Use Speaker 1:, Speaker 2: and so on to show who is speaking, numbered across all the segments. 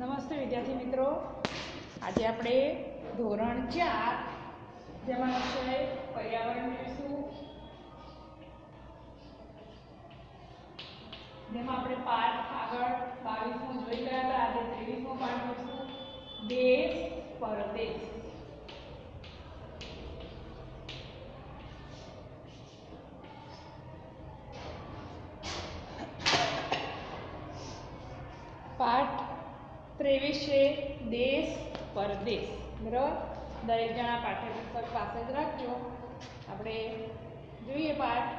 Speaker 1: નમસ્તે વિદ્યાર્થી મિત્રો, આજે આપણે ધોરણ 4 જેમાં વિષય પર્યાવરણ જોઈશું, જેમાં આપણે પાઠ આગળ 22મો જોઈ ગયા હતા. આજે 23મો પાઠ જોઈશું, દેશ પરદેશ. પાઠ 23 છે દેશ પરદેશ. બરાબર, દરેક જણા પાઠ્યપુસ્તક પાસે જ રાખજો. આપણે જોઈએ પાઠ.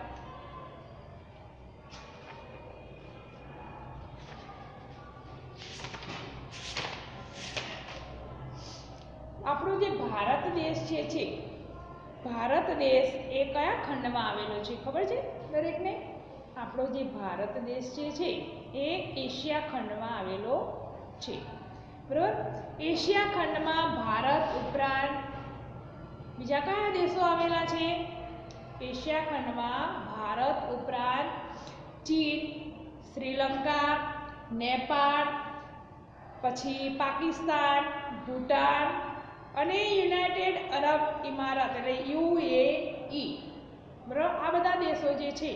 Speaker 1: આપણો જે ભારત દેશ છે ભારત દેશ એ કયા ખંડમાં આવેલો છે ખબર છે દરેકને? આપણો જે ભારત દેશ છે એ એશિયા ખંડમાં આવેલો છે. બરાબર, એશિયા ખંડમાં ભારત ઉપરાંત બીજા કયા દેશો આવેલા છે? એશિયા ખંડમાં ભારત ઉપરાંત ચીન, શ્રીલંકા, નેપાળ, પછી પાકિસ્તાન, ભૂટાન અને યુનાઇટેડ અરબ ઇમારત એટલે UAE. બરાબર, આ બધા દેશો જે છે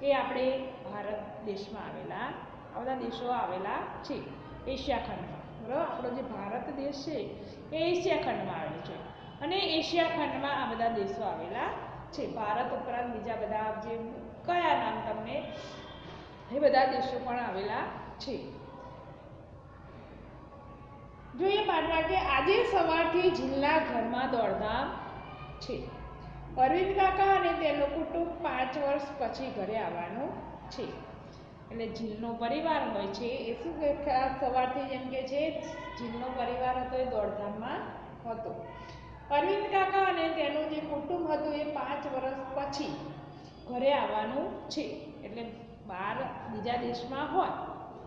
Speaker 1: એ આપણે ભારત દેશમાં આવેલા, આ બધા દેશો આવેલા છે એશિયા ખંડમાં. બરાબર, આપણો જે ભારત દેશ છે એ એશિયા ખંડમાં આવેલો છે અને એશિયા ખંડમાં આ બધા દેશો આવેલા છે. ભારત ઉપરાંત બીજા બધા જે કયા નામ તમને એ બધા દેશો પણ આવેલા છે. જોઈએ પાઠમાં કે આજે સવારથી જીલના ઘરમાં દોડધામ છે. અરવિંદ કાકા અને તેનું કુટુંબ 5 વર્ષ પછી ઘરે આવવાનું છે. એટલે જીલનો પરિવાર હોય છે એ શું કે સવારથી જેમ કે છે જીલનો પરિવાર હતો એ દોડધામમાં હતો. અરવિંદ કાકા અને તેનું જે કુટુંબ હતું એ 5 વર્ષ પછી ઘરે આવવાનું છે. એટલે બહાર બીજા દેશમાં હોય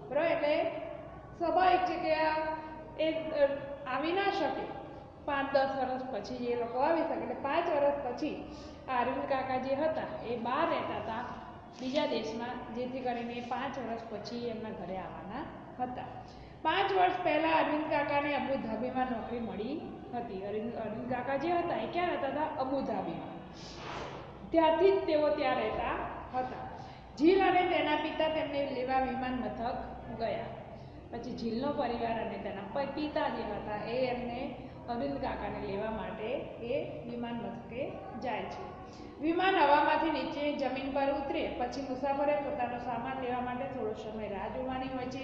Speaker 1: બરાબર, એટલે સ્વાભાવિક છે કે એ આવી ના શકે. 5-10 વર્ષ પછી એ લોકો આવી શકે. એટલે 5 વર્ષ પછી અરવિંદ કાકા જે હતા એ બહાર રહેતા હતા બીજા દેશમાં, જેથી કરીને 5 વર્ષ પછી એમના ઘરે આવવાના હતા. 5 વર્ષ પહેલાં અરવિંદ કાકાને અબુધાબીમાં નોકરી મળી હતી. અરવિંદ કાકા જે હતા એ ક્યાં રહેતા હતા? અબુધાબીમાં. ત્યારથી જ તેઓ ત્યાં રહેતા હતા. જીલ અને તેના પિતા તેમને લેવા વિમાન મથક ગયા. પછી જીલનો પરિવાર અને તેના પિતા જે હતા એ એમને અરવિંદ કાકાને લેવા માટે એ વિમાન મથકે જાય છે. વિમાન હવામાંથી નીચે જમીન પર ઉતરે પછી મુસાફરે પોતાનો સામાન લેવા માટે થોડો સમય રાહ જોવાની હોય છે.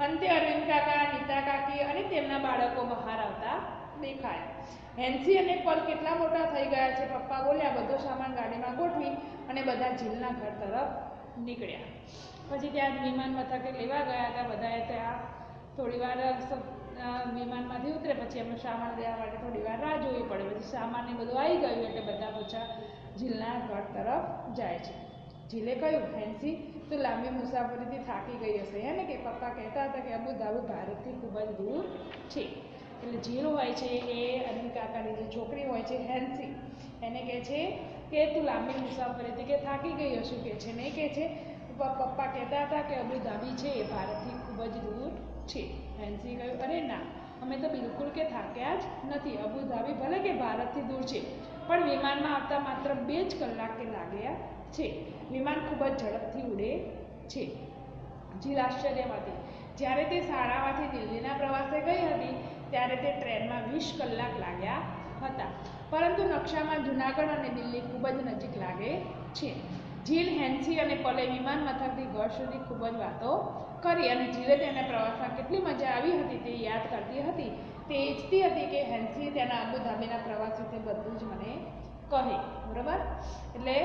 Speaker 1: અંતે અરવિંદ કાકા, નીતા કાકી અને તેમના બાળકો બહાર આવતા દેખાયા. હેન્સી અને પલ કેટલા મોટા થઈ ગયા છે, પપ્પા બોલ્યા. બધો સામાન ગાડીમાં ગોઠવી અને બધા જીલના ઘર તરફ નીકળ્યા. પછી ત્યાં વિમાન મથકે લેવા ગયા હતા. બધાએ ત્યાં થોડી વાર વિમાનમાંથી ઉતરે પછી એમનો સામાન લેવા માટે થોડી વાર રાહ જોવી પડે. પછી સામાન એ બધું આવી ગયું એટલે બધા પાછા જીલના ઘર તરફ જાય છે. જીલે કહ્યું, હેન્સી તો લાંબી મુસાફરીથી થાકી ગઈ હશે હે ને? કે પપ્પા કહેતા હતા કે અબુધાબી ભારતથી ખૂબ જ દૂર છે. એટલે જીલ હોય છે એ અરવિંદ કાકાની જે છોકરી હોય છે હેન્સી, એને કહે છે કે તું લાંબી મુસાફરીથી કે થાકી ગઈ હશું કે છે. નહીં કે છે પપ્પા કહેતા હતા કે અબુધાબી છે એ ભારતથી ખૂબ જ દૂર છે. હેન્સી કહ્યું, અરે ના, અમે તો બિલકુલ કે થાક્યા જ નથી. અબુધાબી ભલે કે ભારતથી દૂર છે પણ વિમાનમાં આવતા માત્ર 2 જ કલાકે લાગ્યા છે. વિમાન ખૂબ જ ઝડપથી ઉડે છે. જીલ આશ્ચર્યમાંથી. જ્યારે તે શાળામાંથી દિલ્હીના પ્રવાસે ગઈ હતી ત્યારે તે ટ્રેનમાં 20 કલાક લાગ્યા હતા, પરંતુ નકશામાં જૂનાગઢ અને દિલ્હી ખૂબ જ નજીક લાગે છે. જીલ, હેન્સી અને પલે વિમાન મથકથી ઘર સુધી ખૂબ જ વાતો કરી અને જીલે તેના પ્રવાસમાં કેટલી મજા આવી હતી તે યાદ કરતી હતી. તે ઈચ્છતી હતી કે હેન્સી તેના અબુધાબીના પ્રવાસ વિશે બધું જ મને કહે. બરાબર, એટલે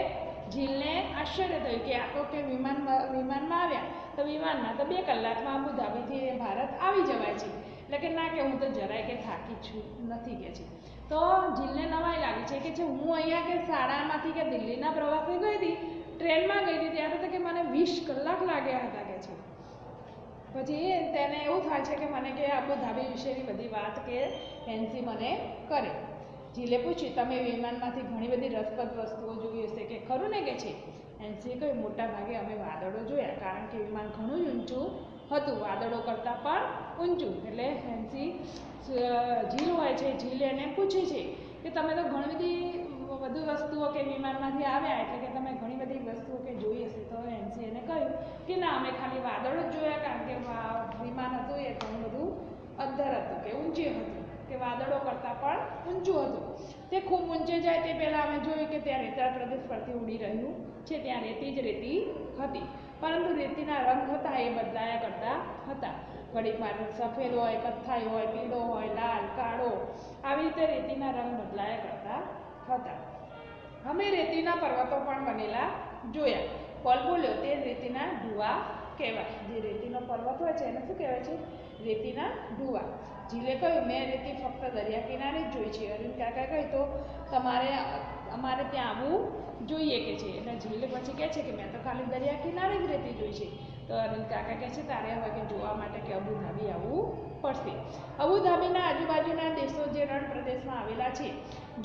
Speaker 1: જીલને આશ્ચર્ય થયું કે આ તો કે વિમાનમાં આવ્યા તો વિમાનમાં તો 2 કલાકમાં અબુધાબીથી ભારત આવી જવાય છે. એટલે કે ના, કે હું તો જરાય કે થાકી છું નથી કે છે. તો જીલને નવાઈ લાગી છે કે હું અહીંયા કે શાળામાંથી કે દિલ્હીના પ્રવાસે ગઈ હતી, ટ્રેનમાં ગઈ હતી, ત્યારે તો કે મને 20 કલાક લાગ્યા હતા કે છે. પછી તેને એવું થાય છે કે મને કે અબુધાબી વિશેની બધી વાત કે હેન્સી મને કરે. જીલે પૂછ્યું, તમે વિમાનમાંથી ઘણી બધી રસપ્રદ વસ્તુઓ જોઈ હશે કે ખરું ને? કે છે. હેન્સીએ કહ્યું, મોટા ભાગે અમે વાદળો જોયા, કારણ કે વિમાન ઘણું ઊંચું હતું, વાદળો કરતાં પણ ઊંચું. એટલે હેન્સી ઝીલ હોય છે, ઝીલ એને પૂછે છે કે તમે તો ઘણી બધી વધુ વસ્તુઓ કે વિમાનમાંથી આવ્યા, એટલે કે તમે ઘણી બધી વસ્તુઓ કે જોઈ હશે. તો હેન્સી એને કહ્યું કે ના, અમે ખાલી વાદળો જ જોયા, કારણ કે વિમાન હતું એ ઘણું બધું અંદર હતું કે ઊંચે હતું, કે વાદળો કરતાં પણ ઊંચું હતું. તે ખૂબ ઊંચે જાય તે પહેલાં અમે જોયું કે ત્યાં રેતાળ પ્રદેશ પરથી ઉડી રહ્યું છે. ત્યાં રેતી જ રેતી હતી, પરંતુ રેતીના રંગ હતા એ બદલાયા કરતા હતા. ઘડીકમાં સફેદ હોય, કથ્થાઈ હોય, પીળો હોય, લાલ, કાળો, આવી રીતે રેતીના રંગ બદલાયા કરતા હતા. અમે રેતીના પર્વતો પણ બનેલા જોયા. પોલ બોલ્યો, તે રેતીના ઢૂવા કહેવાય. જે રેતીનો પર્વત હોય છે એને શું કહેવાય છે? રેતીના ઢૂવા. ઝીલે કહ્યું, મેં રેતી ફક્ત દરિયા કિનારે જ જોઈ છે. અરવિંદ કાકાએ કહ્યું, તો અમારે ત્યાં આવવું જોઈએ કે છે. એટલે ઝીલે પછી કહે છે કે મેં તો ખાલી દરિયા કિનારે જ રેતી જોઈ છે. તો અરવિંદ કાકા કહે છે, તારે હવે કે જોવા માટે કે અબુધાબી આવવું પડશે. અબુધાબીના આજુબાજુના દેશો જે રણ પ્રદેશમાં આવેલા છે,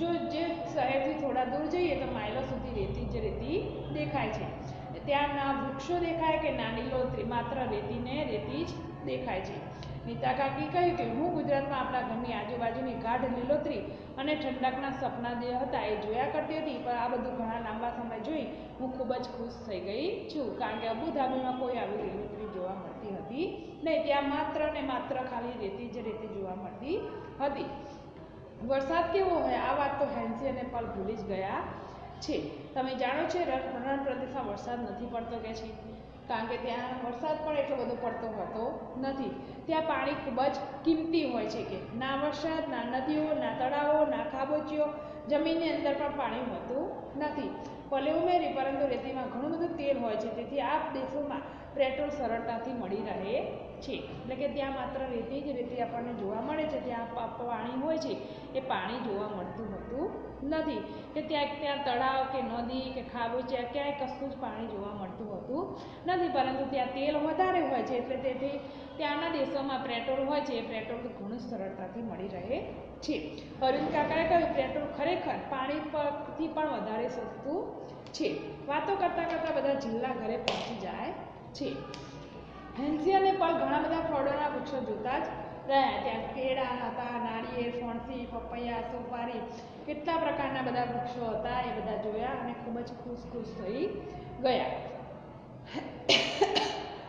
Speaker 1: જે શહેરથી થોડા દૂર જઈએ તો માઇલો સુધી રેતી જ રેતી દેખાય છે. ત્યાં ના વૃક્ષો દેખાય કે ના લીલોતરી, માત્ર રેતીને રેતી જ દેખાય છે. નીતા કાકી કહ્યું કે હું ગુજરાતમાં આપણા ઘરની આજુબાજુની ગાઢ લીલોતરી અને ઠંડકના સપના જે હતા એ જોયા કરતી હતી, પણ આ બધું ઘણા લાંબા સમય જોઈ હું ખૂબ જ ખુશ થઈ ગઈ છું, કારણ કે અબુધાબીમાં કોઈ આવી લીલોતરી જોવા મળતી હતી નહીં. ત્યાં માત્ર ને માત્ર ખાલી રેતી જ રેતી જોવા મળતી હતી. વરસાદ કેવો હોય આ વાત તો હેન્સી અને પલ ભૂલી જ ગયા છે. તમે જાણો છો રણ પ્રદેશમાં વરસાદ નથી પડતો કે છે, કારણ કે ત્યાં વરસાદ પણ એટલો બધો પડતો હોતો નથી. ત્યાં પાણી ખૂબ જ કિંમતી હોય છે, કે ના વરસાદ, ના નદીઓ, ના તળાવો, ના ખાબોચીઓ, જમીનની અંદર પણ પાણી હોતું નથી. ભલે ઉમેરી, પરંતુ રેતીમાં ઘણું બધું તેલ હોય છે. તેથી આ દેશોમાં પેટ્રોલ સરળતાથી મળી રહે છે. એટલે કે ત્યાં માત્ર રેતી જ રેતી આપણને જોવા મળે છે. ત્યાં પાણી હોય છે એ પાણી જોવા મળતું હોતું નથી, કે ત્યાં તળાવ કે નદી કે ખાબોચિયા ક્યાંય કશું જ પાણી જોવા મળતું હોતું નથી. પરંતુ ત્યાં તેલ વધારે હોય છે, એટલે તેથી ત્યાંના દેશોમાં પેટ્રોલ હોય છે એ પેટ્રોલ ઘણું સરળતાથી મળી રહે છે. અરવિંદ કાકાએ કહ્યું, પેટ્રોલ ખરેખર પાણી પરથી પણ વધારે સસ્તું છે. વાતો કરતાં કરતાં બધા ઝીલના ઘરે પહોંચી જાય છે. હેન્સી અને પલ ઘણા બધા ફળોના વૃક્ષો જોતા જ રહ્યા. ત્યાં કેળા હતા, નાળિયેર, ફણસી, પપૈયા, સોપારી, કેટલા પ્રકારના બધા વૃક્ષો હતા. એ બધા જોયા અને ખૂબ જ ખુશ થઈ ગયા.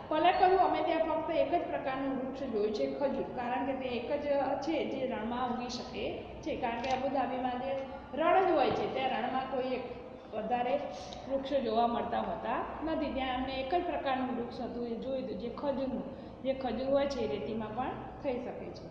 Speaker 1: પલે કહ્યું, અમે ત્યાં ફક્ત એક જ પ્રકારનું વૃક્ષ જોયું છે, ખજૂર, કારણ કે તે એક જ છે જે રણમાં ઉગી શકે છે. કારણ કે અબુધાબીમાં જે રણ જ હોય છે, ત્યાં રણમાં કોઈ વધારે વૃક્ષો જોવા મળતા હોતા નથી. ત્યાં અમને એક જ પ્રકારનું વૃક્ષ હતું એ જોયું હતું, જે ખજૂરનું. જે ખજૂર હોય છે એ રેતીમાં પણ થઈ શકે છે.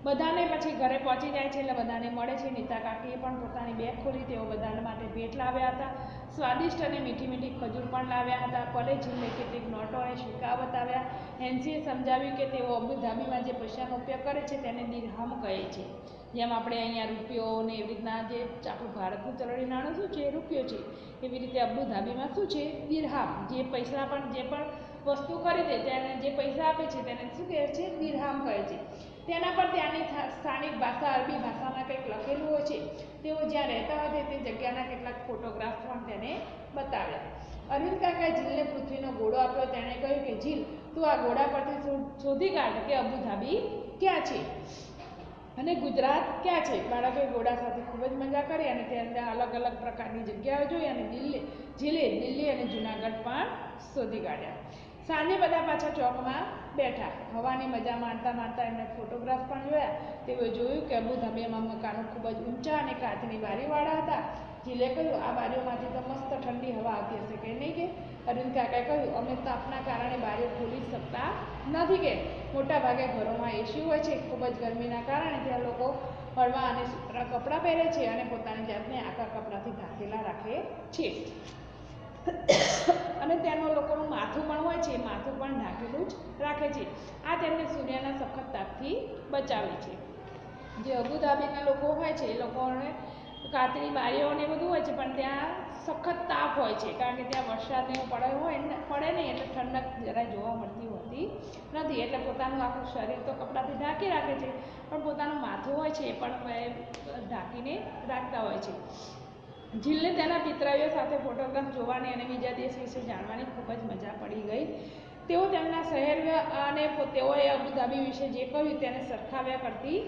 Speaker 1: બધાને પછી ઘરે પહોંચી જાય છે એટલે બધાને મળે છે. નીતા કાકીએ પણ પોતાની બેગ ખોલી, તેઓ બધાને માટે ભેટ લાવ્યા હતા. સ્વાદિષ્ટ અને મીઠી મીઠી ખજૂર પણ લાવ્યા હતા. પલે ઝીલને કેટલીક નોટો અને સિક્કા બતાવ્યા. હેન્સીએ સમજાવ્યું કે તેઓ અબુધાબીમાં જે પૈસાનો ઉપયોગ કરે છે તેને દિરહમ કહે છે. જેમ આપણે અહીંયા રૂપિયો ને એવી રીતના જે આપણું ભારતનું ચલણી નાણું શું છે, રૂપિયો છે, એવી રીતે અબુધાબીમાં શું છે, દિરહામ. જે પૈસા પણ જે પણ વસ્તુ ખરીદે તેને જે પૈસા આપે છે તેને શું કહે છે, દિરહામ કહે છે. તેના પર ત્યાંની સ્થાનિક ભાષા અરબી ભાષામાં કંઈક લખેલું હોય છે. તેઓ જ્યાં રહેતા હોય તે જગ્યાના કેટલાક ફોટોગ્રાફ પણ તેને બતાવ્યા. અરવિંદ કાકાએ ઝીલને પૃથ્વીનો ઘોડો આપ્યો. તેણે કહ્યું કે ઝીલ, તું આ ઘોડા પરથી શોધી કાઢ કે અબુધાબી ક્યાં છે અને ગુજરાત ક્યાં છે. બાળકોએ ઘોડા સાથે ખૂબ જ મજા કરી અને ત્યાં અલગ અલગ પ્રકારની જગ્યાઓ જોઈ અને ઝીલે દિલ્હી અને જૂનાગઢ પણ શોધી કાઢ્યા. સાંજે બધા પાછા ચોકમાં બેઠા. હવાની મજા માણતા માણતા એમને ફોટોગ્રાફ પણ જોયા. તેઓએ જોયું કે અબુધાબીમાં મકાનો ખૂબ જ ઊંચા અને કાચની બારીવાળા હતા. ઝીલે કહ્યું, આ બારીઓમાંથી તો મસ્ત ઠંડી હવા આવતી હશે કે નહીં? કે અરવિંદ કાકાએ કહ્યું, અમે તાપના કારણે બારીઓ ખોલી શકતા નથી. કે મોટા ભાગે ઘરોમાં એસી હોય છે. ખૂબ જ ગરમીના કારણે ત્યાં લોકો હળવા અને સૂતરા કપડાં પહેરે છે અને પોતાની જાતને આખા કપડાથી ઢાંકેલા રાખે છે. અને ત્યાંનું લોકોનું માથું પણ હોય છે, માથું પણ ઢાંકેલું જ રાખે છે. આ તેમને સૂર્યના સખત તાપથી બચાવે છે. જે અબુધાબીના લોકો હોય છે એ લોકોને કાચની બારીઓ ને બધું હોય છે, પણ ત્યાં સખત તાપ હોય છે, કારણ કે ત્યાં વરસાદ ને એવું પડે નહીં, એટલે ઠંડક જરાય જોવા મળતી હોતી નથી. એટલે પોતાનું આખું શરીર તો કપડાથી ઢાંકી રાખે છે, પણ પોતાનું માથું હોય છે એ પણ ઢાંકીને રાખતા હોય છે. ઝીલને તેના પિતરાઈઓ સાથે ફોટોગ્રાફ જોવાની અને બીજા દેશ વિશે જાણવાની ખૂબ જ મજા પડી ગઈ તેઓ તેમના શહેર અને તેઓએ અબુધાબી વિશે જે કહ્યું તેને સરખાવ્યા કરતી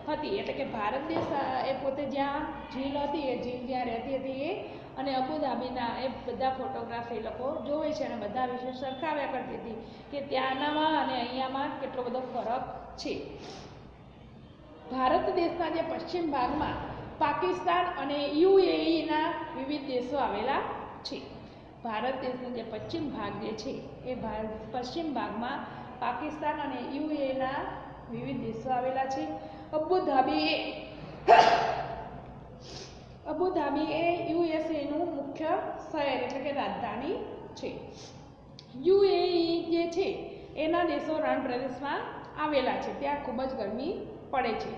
Speaker 1: હતી. એટલે કે ભારત દેશ એ પોતે જ્યાં ઝીલ હતી, એ ઝીલ જ્યાં રહેતી હતી એ અને અબુધાબીના એ બધા ફોટોગ્રાફ એ લોકો જોવે છે અને બધા વિશે સરખાવ્યા કરતી હતી કે ત્યાંનામાં અને અહીંયામાં કેટલો બધો ફરક છે. ભારત દેશના જે પશ્ચિમ ભાગમાં પાકિસ્તાન અને યુએઈના વિવિધ દેશો આવેલા છે. ભારત દેશનો જે પશ્ચિમ ભાગ જે છે એ પશ્ચિમ ભાગમાં પાકિસ્તાન અને યુએઈના વિવિધ દેશો આવેલા છે. અબુધાબી એ યુએસએનું મુખ્ય શહેર એટલે કે રાજધાની છે. યુએઈ જે છે એના દેશો રણ પ્રદેશમાં આવેલા છે. ત્યાં ખૂબ જ ગરમી પડે છે.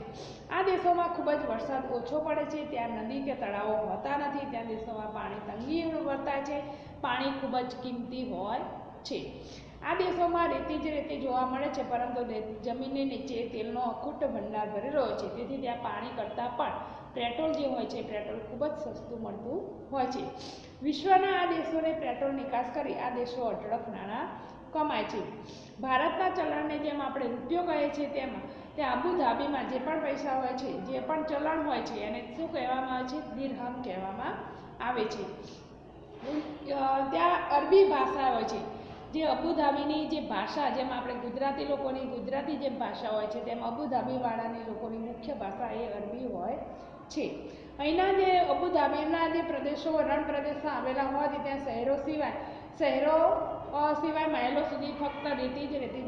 Speaker 1: આ દેશોમાં ખૂબ જ વરસાદ ઓછો પડે છે. ત્યાં નદી કે તળાવો હોતા નથી. ત્યાં દેશોમાં પાણી તંગી વર્તાય છે. પાણી ખૂબ જ કિંમતી હોય છે. આ દેશોમાં રેતી જ રેતી જોવા મળે છે, પરંતુ જમીનની નીચે તેલનો અખૂટ ભંડાર ભરેલો હોય છે. તેથી ત્યાં પાણી કરતાં પણ પેટ્રોલ જે હોય છે પેટ્રોલ ખૂબ જ સસ્તું મળતું હોય છે. વિશ્વના આ દેશોને પેટ્રોલ નિકાસ કરી આ દેશો અઢળક નાણાં કમાય છે. ભારતના ચલણને જેમ આપણે રૂપિયો કહીએ છીએ તેમાં ત્યાં અબુધાબીમાં જે પણ પૈસા હોય છે, જે પણ ચલણ હોય છે એને શું કહેવામાં આવે છે? દિરહમ કહેવામાં આવે છે. ત્યાં અરબી ભાષા હોય છે. જે અબુધાબીની જે ભાષા, જેમ આપણે ગુજરાતી લોકોની ગુજરાતી જે ભાષા હોય છે તેમ અબુધાબીવાળાની લોકોની મુખ્ય ભાષા એ અરબી હોય છે. અહીંના જે અબુધાબીના જે પ્રદેશો રણ પ્રદેશમાં આવેલા હોવાથી ત્યાં શહેરો સિવાય માઇલો સુધી ફક્ત રેતી જ રેતી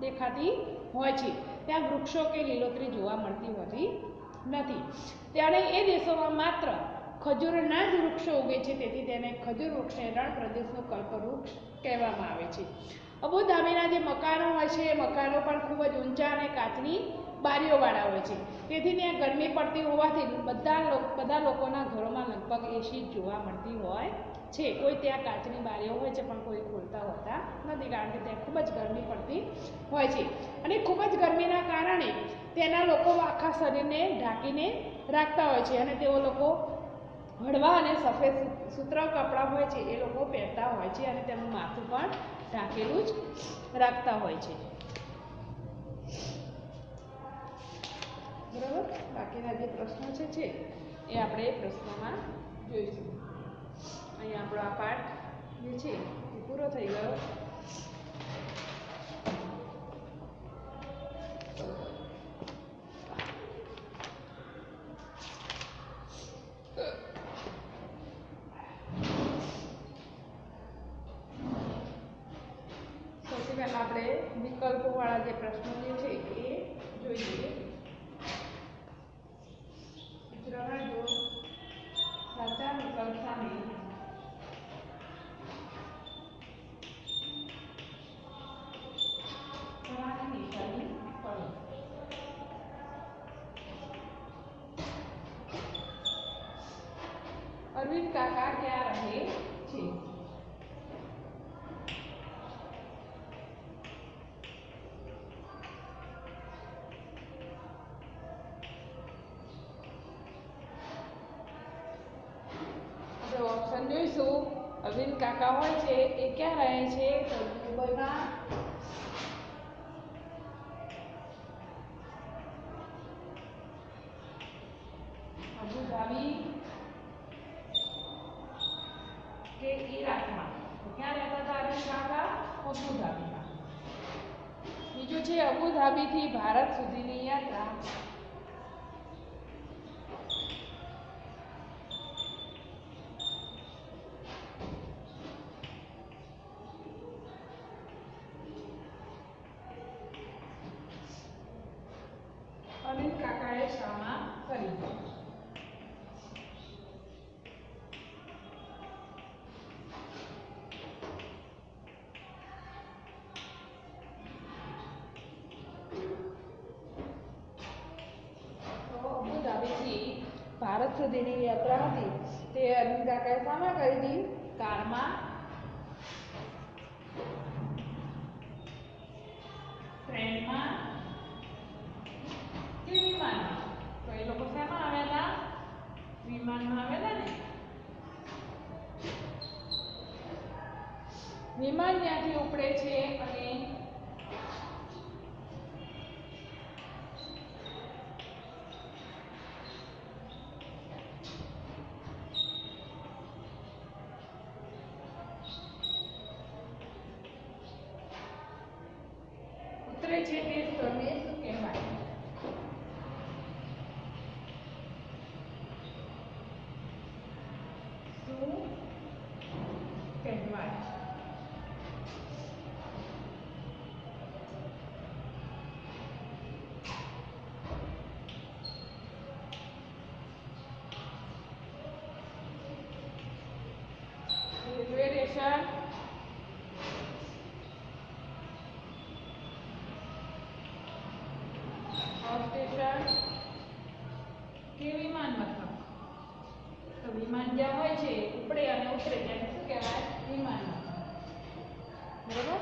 Speaker 1: દેખાતી હોય છે. ત્યાં વૃક્ષો કે લીલોતરી જોવા મળતી હોતી નથી. ત્યારે એ દેશોમાં માત્ર ખજૂરના જ વૃક્ષો ઉગે છે. તેથી તેને ખજૂર વૃક્ષને રણ પ્રદેશનું કલ્પવૃક્ષ કહેવામાં આવે છે. અબુધાબીના જે મકાનો હોય છે એ મકાનો પણ ખૂબ જ ઊંચા અને કાચની બારીઓવાળા હોય છે. તેથી ત્યાં ગરમી પડતી હોવાથી બધા લોકોના ઘરોમાં લગભગ એસી જોવા મળતી હોય છે. કોઈ ત્યાં કાચની બારીઓ હોય છે પણ કોઈ ખોલતા હોતા નથી, કારણ કે ત્યાં ખૂબ જ ગરમી પડતી હોય છે. અને ખૂબ જ ગરમીના કારણે તેના લોકો આખા શરીરને ઢાંકીને રાખતા હોય છે અને તેઓ લોકો હળવા અને સફેદ સૂતરાઉ કપડાં હોય છે એ લોકો પહેરતા હોય છે અને તેમનું માથું પણ ઢાંકેલું જ રાખતા હોય છે. બરાબર. બાકીના જે પ્રશ્નો છે એ આપણે પ્રશ્નોમાં જોઈશું. અહીં આપણો આ પાઠ જે છે એ પૂરો થઈ ગયો. સૌથી પહેલાં આપણે વિકલ્પોવાળા જે પ્રશ્નો જે છે એ જોઈ લઈએ. સાચા વિકલ્પ સામે તમારી નિશાની કરો. અરવિંદ કાકા ક્યાં રહે છે? ઓપ્શન જોઈશું. અરવિંદ કાકા હોય છે એ ક્યાં રહે છે? તો દુબઈમાં, અબુધાબી કે ઈરાકમાં. ક્યાં રહેતા હતા અરવિંદ કાકા? અબુધાબીમાં. બીજું છે અબુધાબીથી ભારત સુધીની યાત્રા અરવિંદ કાકાએ શામાં કરી? તો અબુધાબીથી ભારત સુધીની યાત્રા હતી તે અરવિંદ કાકાએ શામાં કરી હતી? કારમાં, ટ્રેનમાં કે વિમાનમાં? તો એ લોકો શેમાં આવેલા? વિમાનમાં આવેલા ને. વિમાન ત્યાંથી ઉપડે છે અને ઉતરે છે તે સ્થળને શું કહેવાય? શું કહેવાય? રેલવે સ્ટેશન, સ્ટેશન કે વિમાન મથક? તો વિમાન જ્યાં હોય છે ઉપડે અને ઉતરે ત્યાં શું કહેવાય? વિમાન મથક. બરાબર.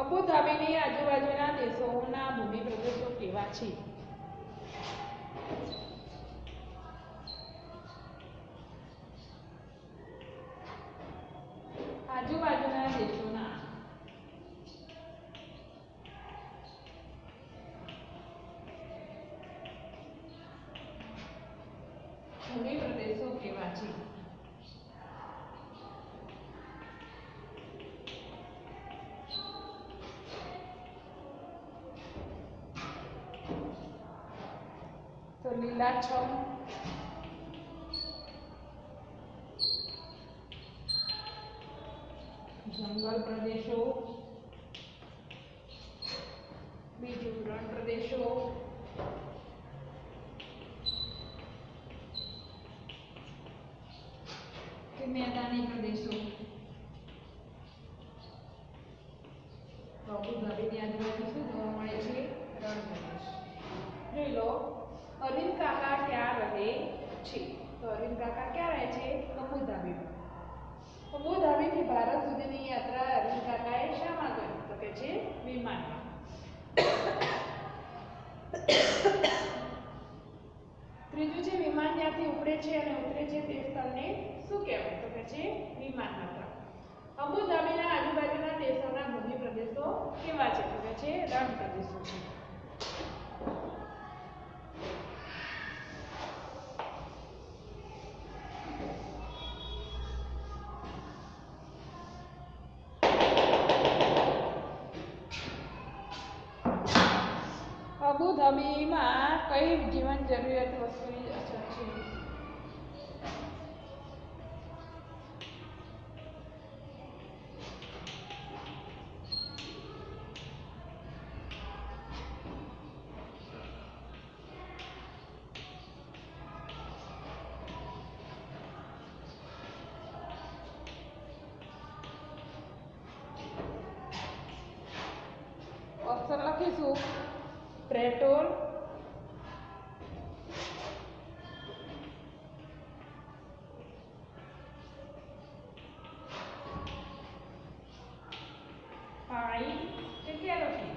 Speaker 1: અબુધાબીની આજુબાજુના દેશોના ભૂમિ પ્રદેશો કેવા છે? આજુબાજુના દેશોના ભૂમિ પ્રદેશો કેવા છે? તો લીલાછમ, જંગલ પ્રદેશો, બીજું રણ પ્રદેશો, કે મેદાની પ્રદેશો? તો અબુધાબીની આજુબાજુ શું જોવા મળે છે? રણ પ્રદેશ. જોઈ લો, અરવિંદ કાકા ક્યાં રહે છે? તો અરવિંદ કાકા ક્યાં રહે છે? અબુધાબીમાં. અબુધાબીથી ભારત સુધીની યાત્રા અરવિંદ કાકાએ શામાં કરી? તો કે છે વિમાનમાં. ત્રીજું છે વિમાન ત્યાંથી ઉપડે છે અને ઉતરે છે તે સ્થળને શું કહેવાય? તો કે છે વિમાન મથક. અબુધાબીના આજુબાજુના દેશોના ભૂમિ પ્રદેશો કેવા છે? તો કે છે રણ પ્રદેશો છે. અબુધાબીમાં કઈ જીવન જરૂરિયાત વસ્તુની અછત છે? ઓપ્શન લખીશું: પેટ્રોલ, પાણી કે કેરોસીન?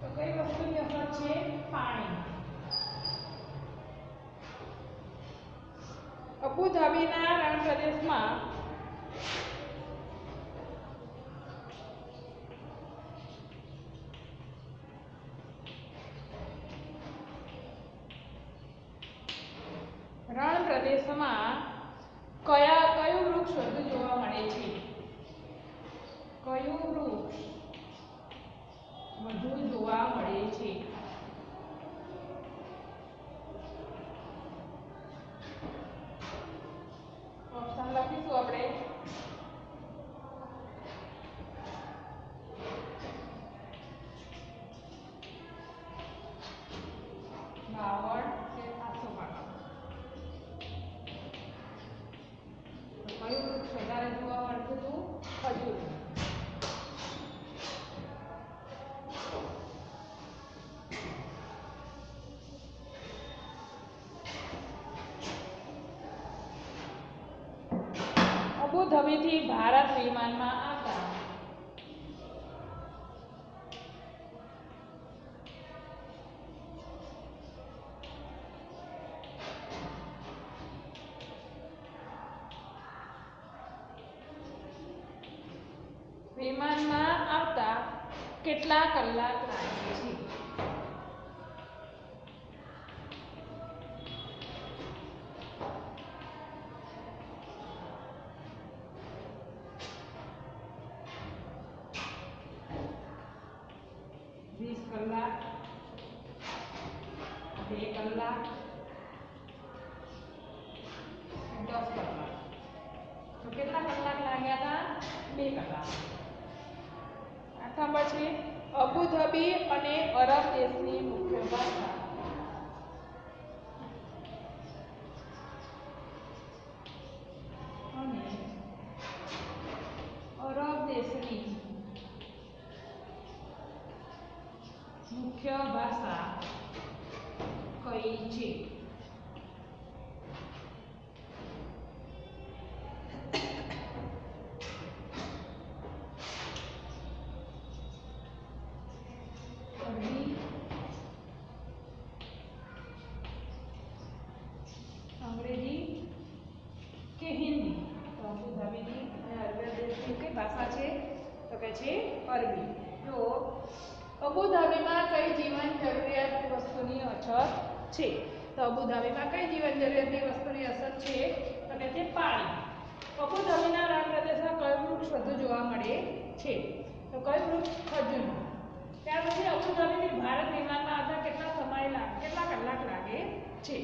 Speaker 1: તો કઈ વસ્તુની અસર છે? પાણી. અબુધાબીના રણ પ્રદેશમાં કયું વૃક્ષ વધુ જોવા મળે છે? કયું વૃક્ષ વધુ જોવા મળે છે? ઓપ્શન લખીશું આપણે: બાવળ કે આસોપાલવ. કયું વૃક્ષ વધારે જોવા મળતું હતું? ખજૂર. અબુધાબીથી ભારત વિમાનમાં આવતા કેટલા કલાક લાગે છે? કલાક, 2 કલાક, 10 કલાક. તો કેટલા કલાક લાગ્યા હતા? 2 કલાક. આઠમા છે અબુધાબી અને અરબ દેશની મુખ્ય ભાષા. અને અરબ દેશની મુખ્ય ભાષા કઈ છે? અરબી, અંગ્રેજી કે હિન્દી? તો અબુધાબીની અને અરબ દેશની કઈ ભાષા છે? તો કે છે અરબી. તો અબુધાબીમાં કઈ જીવન જરૂરિયાત વસ્તુની અછત છે? તો અબુધાબીમાં કઈ જીવન જરૂરિયાતની વસ્તુની અછત છે? તો કે છે પાણી. અબુધાબીના રણ પ્રદેશમાં કયું વૃક્ષ વધુ જોવા મળે છે? તો કયું વૃક્ષ? ખજૂર. ત્યાર પછી અબુધાબીથી ભારત વિમાનમાં આવતા કેટલા કલાક લાગે છે?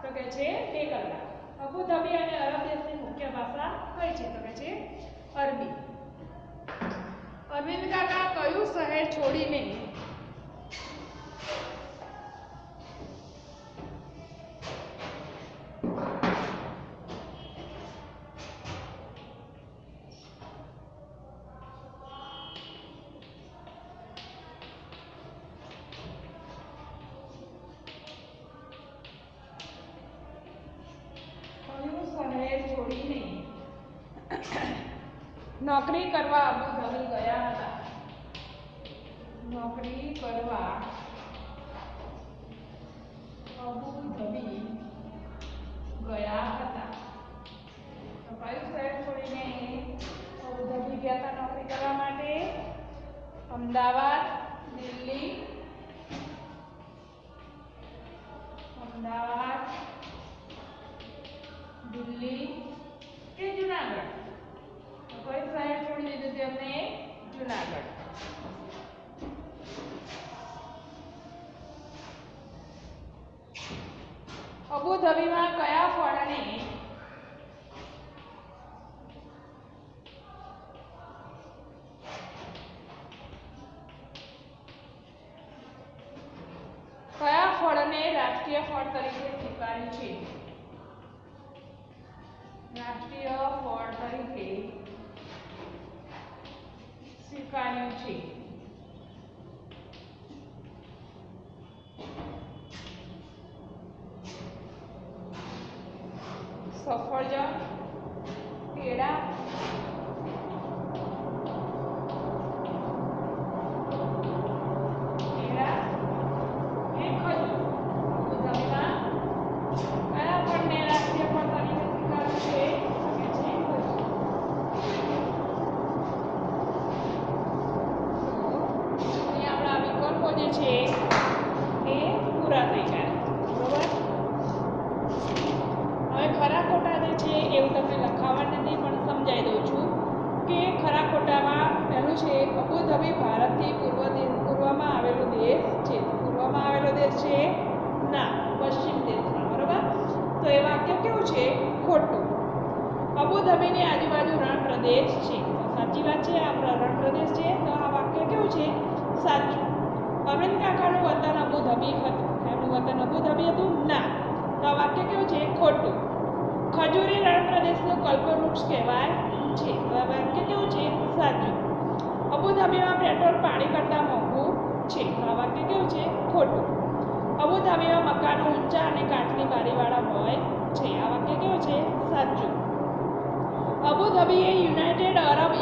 Speaker 1: તો કે છે 2 કલાક. અબુધાબી અને અરબ દેશની મુખ્ય ભાષા કઈ છે? તો કે છે અરબી. અરવિંદ કાકા કયું શહેર છોડીને નોકરી કરવા અબુધાબી ગયા હતા? નોકરી કરવા અબુધાબી ગયા હતા. તો કયું શહેર છોડીને અબુધાબી ગયા હતા નોકરી કરવા માટે? અમદાવાદ, દિલ્હી, અમદાવાદ, દિલ્હી કે જુનાગઢ? તો કયું શહેર છોડી દીધું તેમને? જુનાગઢ. અબુધાબીમાં કયા ફળને રાષ્ટ્રીય ફળ તરીકે સ્વીકાર્યું છે? રાષ્ટ્રીય ફળ તરીકે સ્વીકાર્યું છે? સફરજન, કેળા, અબુધાબી ભારતથી પૂર્વમાં આવેલો દેશ છે. પૂર્વમાં આવેલો દેશ છે? ના, પશ્ચિમ દેશમાં. બરોબર. તો એ વાક્ય કેવું છે? ખોટું. અબુધાબીની આજુબાજુ રણ પ્રદેશ છે. સાચી વાત છે, આ રણ પ્રદેશ છે. તો આ વાક્ય કેવું છે? સાચું. અરવિંદ કાકાનું વતન અબુધાબી હતું. એમનું વતન અબુધાબી હતું? ના. તો આ વાક્ય કેવું છે? ખોટું. ખજૂરી રણ પ્રદેશનું કલ્પવૃક્ષ કહેવાય છે. તો આ વાક્ય કેવું છે? સાચું. અબુધાબીમાં પેટ્રોલ પાણી કરતાં મોંઘું છે. તો આ વાક્ય કેવું છે? ખોટું. અબુધાબીમાં મકાનો ઊંચા અને કાચની બારીવાળા હોય છે. આ વાક્ય કેવું છે? સાચું. અબુધાબી એ યુનાઇટેડ અરબ